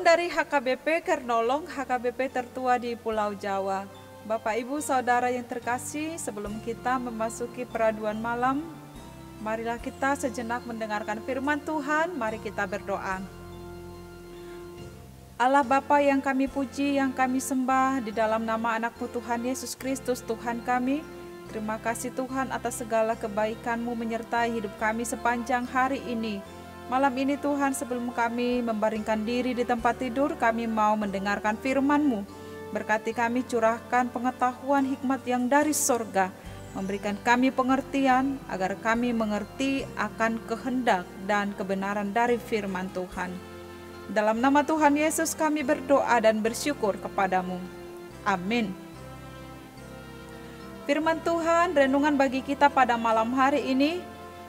dari HKBP Kernolong, HKBP tertua di Pulau Jawa. Bapak, Ibu, Saudara yang terkasih, sebelum kita memasuki peraduan malam, marilah kita sejenak mendengarkan firman Tuhan. Mari kita berdoa. Allah Bapa yang kami puji, yang kami sembah, di dalam nama anak-Mu Tuhan Yesus Kristus, Tuhan kami, terima kasih Tuhan atas segala kebaikan-Mu menyertai hidup kami sepanjang hari ini. Malam ini Tuhan, sebelum kami membaringkan diri di tempat tidur, kami mau mendengarkan firman-Mu. Berkati kami, curahkan pengetahuan hikmat yang dari sorga, memberikan kami pengertian agar kami mengerti akan kehendak dan kebenaran dari firman Tuhan. Dalam nama Tuhan Yesus kami berdoa dan bersyukur kepadamu. Amin. Firman Tuhan, renungan bagi kita pada malam hari ini,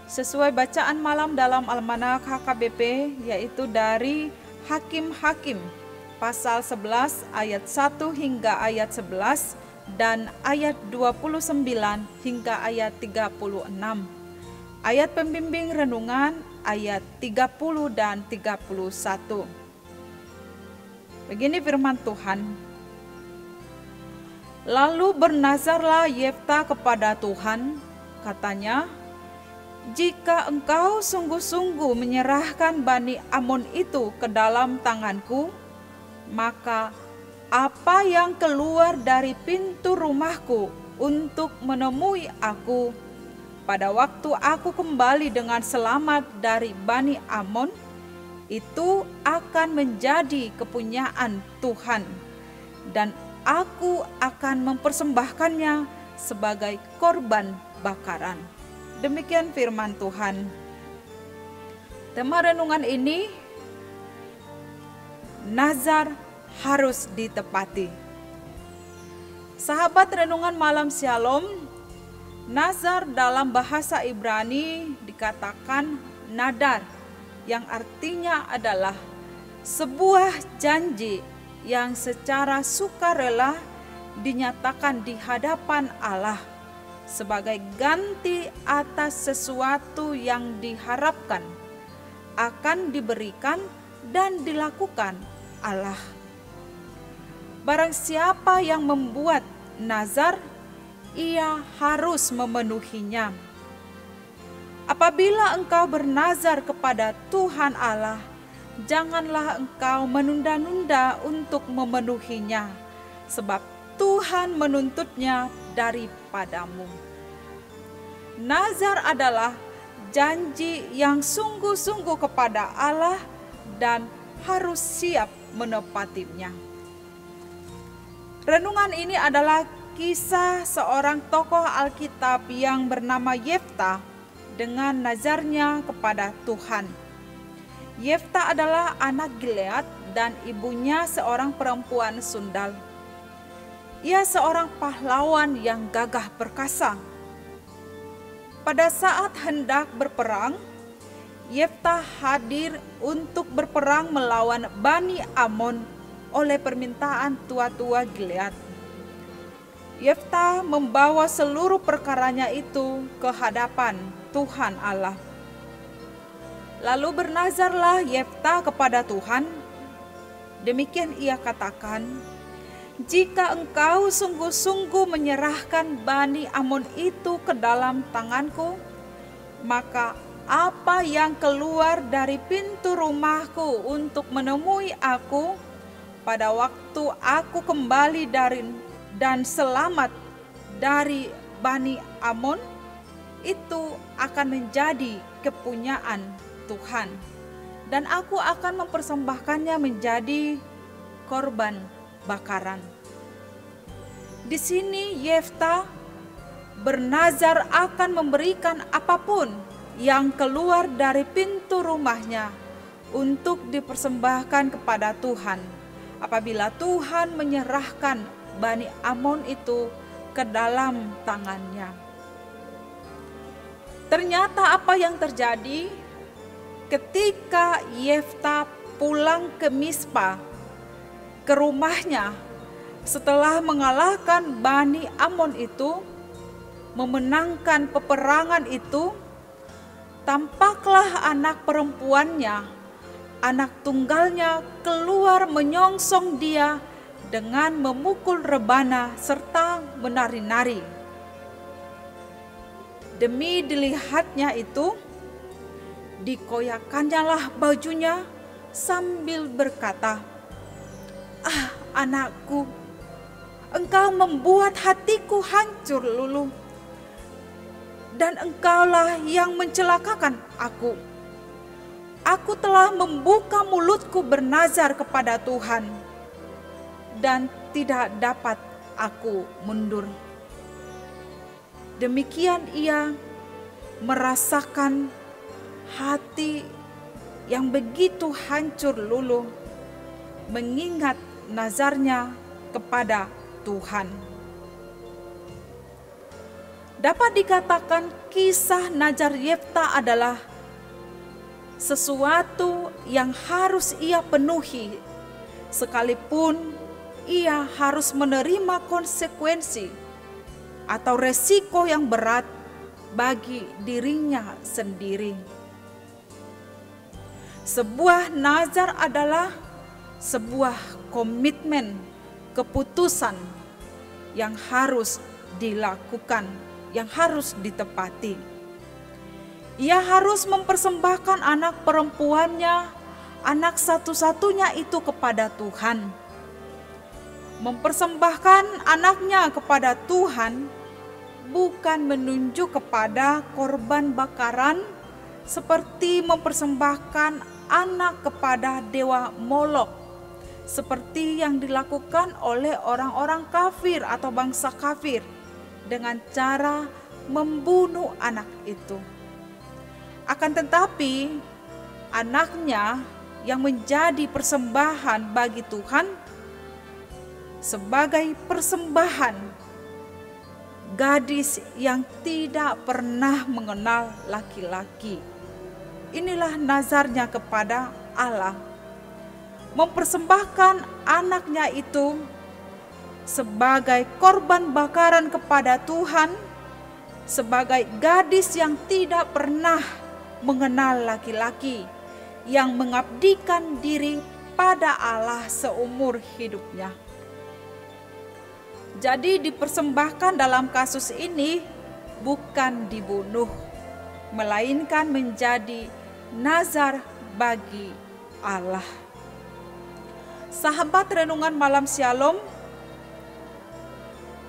sesuai bacaan malam dalam Almanak HKBP, yaitu dari Hakim-Hakim, pasal 11 ayat 1 hingga ayat 11 dan ayat 29 hingga ayat 36. Ayat pembimbing renungan ayat 30 dan 31. Begini firman Tuhan. Lalu bernazarlah Yefta kepada Tuhan, katanya, jika engkau sungguh-sungguh menyerahkan Bani Amon itu ke dalam tanganku, maka apa yang keluar dari pintu rumahku untuk menemui aku pada waktu aku kembali dengan selamat dari Bani Amon, itu akan menjadi kepunyaan Tuhan, dan aku akan mempersembahkannya sebagai korban bakaran. Demikian firman Tuhan. Tema renungan ini, nazar harus ditepati. Sahabat renungan malam Shalom, nazar dalam bahasa Ibrani dikatakan nadar, yang artinya adalah sebuah janji yang secara sukarela dinyatakan di hadapan Allah sebagai ganti atas sesuatu yang diharapkan akan diberikan dan dilakukan Allah. Barang siapa yang membuat nazar, ia harus memenuhinya. Apabila engkau bernazar kepada Tuhan Allah, janganlah engkau menunda-nunda untuk memenuhinya, sebab Tuhan menuntutnya daripadamu. Nazar adalah janji yang sungguh-sungguh kepada Allah dan harus siap menepatinya. Renungan ini adalah kisah seorang tokoh Alkitab yang bernama Yefta dengan nazarnya kepada Tuhan. Yefta adalah anak Gilead dan ibunya seorang perempuan sundal. Ia seorang pahlawan yang gagah perkasa. Pada saat hendak berperang, Yefta hadir untuk berperang melawan Bani Amon oleh permintaan tua-tua Gilead. Yefta membawa seluruh perkaranya itu ke hadapan Tuhan Allah. Lalu bernazarlah Yefta kepada Tuhan. Demikian ia katakan, jika engkau sungguh-sungguh menyerahkan Bani Amon itu ke dalam tanganku, maka apa yang keluar dari pintu rumahku untuk menemui aku pada waktu aku kembali dari dan selamat dari Bani Amon, itu akan menjadi kepunyaan Tuhan, dan aku akan mempersembahkannya menjadi korban bakaran. Di sini Yefta bernazar akan memberikan apapun yang keluar dari pintu rumahnya untuk dipersembahkan kepada Tuhan apabila Tuhan menyerahkan Bani Amon itu ke dalam tangannya. Ternyata apa yang terjadi ketika Yefta pulang ke Mispa, ke rumahnya, setelah mengalahkan Bani Amon itu, memenangkan peperangan itu, tampaklah anak perempuannya anak tunggalnya keluar menyongsong dia dengan memukul rebana serta menari-nari. Demi dilihatnya itu, dikoyakkannyalah bajunya sambil berkata, "Ah, anakku, engkau membuat hatiku hancur luluh, dan engkaulah yang mencelakakan aku. Aku telah membuka mulutku bernazar kepada Tuhan, dan tidak dapat aku mundur." Demikian ia merasakan hati yang begitu hancur luluh, mengingat nazarnya kepada Tuhan. Dapat dikatakan kisah nazar Yefta adalah sesuatu yang harus ia penuhi, sekalipun ia harus menerima konsekuensi atau resiko yang berat bagi dirinya sendiri. Sebuah nazar adalah sebuah komitmen, keputusan yang harus dilakukan, yang harus ditepati. Ia harus mempersembahkan anak perempuannya, anak satu-satunya itu kepada Tuhan. Mempersembahkan anaknya kepada Tuhan bukan menunjuk kepada korban bakaran seperti mempersembahkan anak kepada dewa Molok, seperti yang dilakukan oleh orang-orang kafir atau bangsa kafir dengan cara membunuh anak itu. Akan tetapi, anaknya yang menjadi persembahan bagi Tuhan sebagai persembahan gadis yang tidak pernah mengenal laki-laki. Inilah nazarnya kepada Allah, mempersembahkan anaknya itu sebagai korban bakaran kepada Tuhan, sebagai gadis yang tidak pernah mengenal laki-laki, yang mengabdikan diri pada Allah seumur hidupnya. Jadi dipersembahkan dalam kasus ini bukan dibunuh, melainkan menjadi nazar bagi Allah. Sahabat renungan malam Shalom,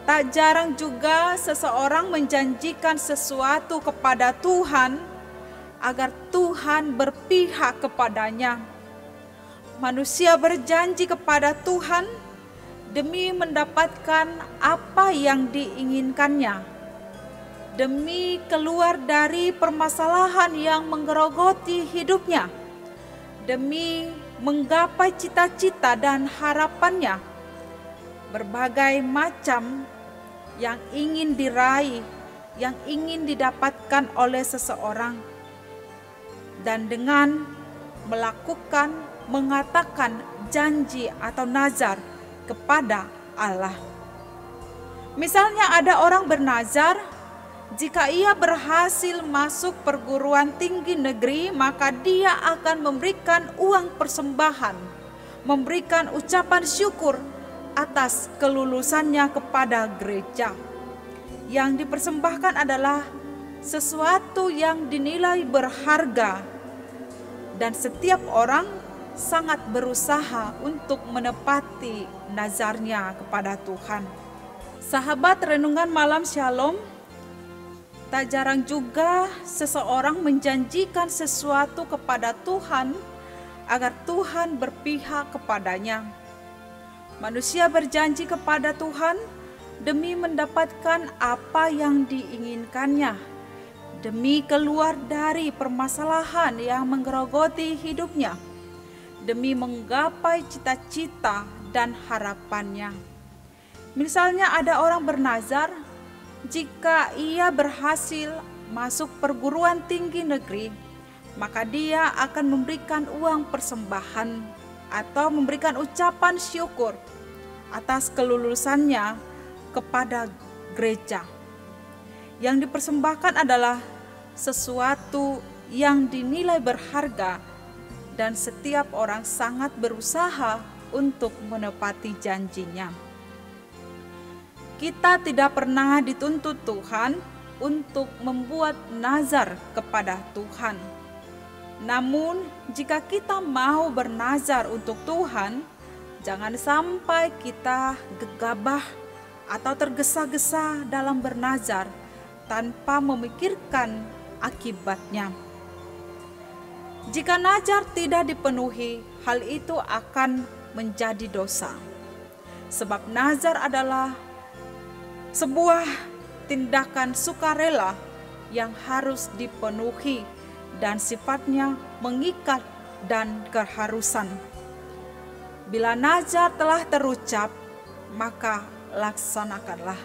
tak jarang juga seseorang menjanjikan sesuatu kepada Tuhan agar Tuhan berpihak kepadanya. Manusia berjanji kepada Tuhan demi mendapatkan apa yang diinginkannya, demi keluar dari permasalahan yang menggerogoti hidupnya, demi menggapai cita-cita dan harapannya. Berbagai macam yang ingin diraih, yang ingin didapatkan oleh seseorang, dan dengan mengatakan janji atau nazar kepada Allah. Misalnya ada orang bernazar, jika ia berhasil masuk perguruan tinggi negeri, maka dia akan memberikan uang persembahan, memberikan ucapan syukur atas kelulusannya kepada gereja. Yang dipersembahkan adalah sesuatu yang dinilai berharga, dan setiap orang sangat berusaha untuk menepati nazarnya kepada Tuhan. Sahabat renungan malam Shalom, tak jarang juga seseorang menjanjikan sesuatu kepada Tuhan agar Tuhan berpihak kepadanya. Manusia berjanji kepada Tuhan demi mendapatkan apa yang diinginkannya, demi keluar dari permasalahan yang menggerogoti hidupnya, demi menggapai cita-cita dan harapannya. Misalnya ada orang bernazar, jika ia berhasil masuk perguruan tinggi negeri, maka dia akan memberikan uang persembahan atau memberikan ucapan syukur atas kelulusannya kepada gereja. Yang dipersembahkan adalah sesuatu yang dinilai berharga dan setiap orang sangat berusaha untuk menepati janjinya. Kita tidak pernah dituntut Tuhan untuk membuat nazar kepada Tuhan. Namun, jika kita mau bernazar untuk Tuhan, jangan sampai kita gegabah atau tergesa-gesa dalam bernazar tanpa memikirkan akibatnya. Jika nazar tidak dipenuhi, hal itu akan menjadi dosa. Sebab nazar adalah sebuah tindakan sukarela yang harus dipenuhi dan sifatnya mengikat dan keharusan. Bila nazar telah terucap, maka laksanakanlah.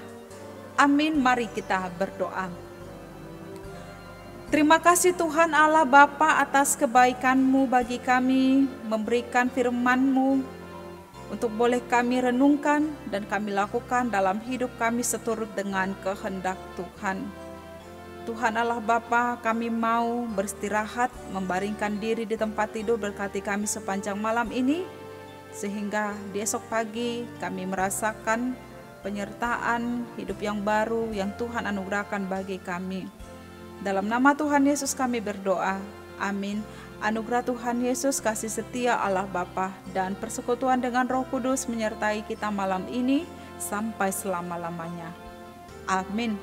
Amin. Mari kita berdoa. Terima kasih Tuhan Allah Bapa atas kebaikan-Mu bagi kami, memberikan firman-Mu untuk boleh kami renungkan dan kami lakukan dalam hidup kami seturut dengan kehendak Tuhan. Tuhan Allah Bapa, kami mau beristirahat, membaringkan diri di tempat tidur, berkati kami sepanjang malam ini, sehingga di esok pagi kami merasakan penyertaan hidup yang baru yang Tuhan anugerahkan bagi kami. Dalam nama Tuhan Yesus kami berdoa, amin. Anugerah Tuhan Yesus, kasih setia Allah Bapa, dan persekutuan dengan Roh Kudus menyertai kita malam ini sampai selama-lamanya. Amin.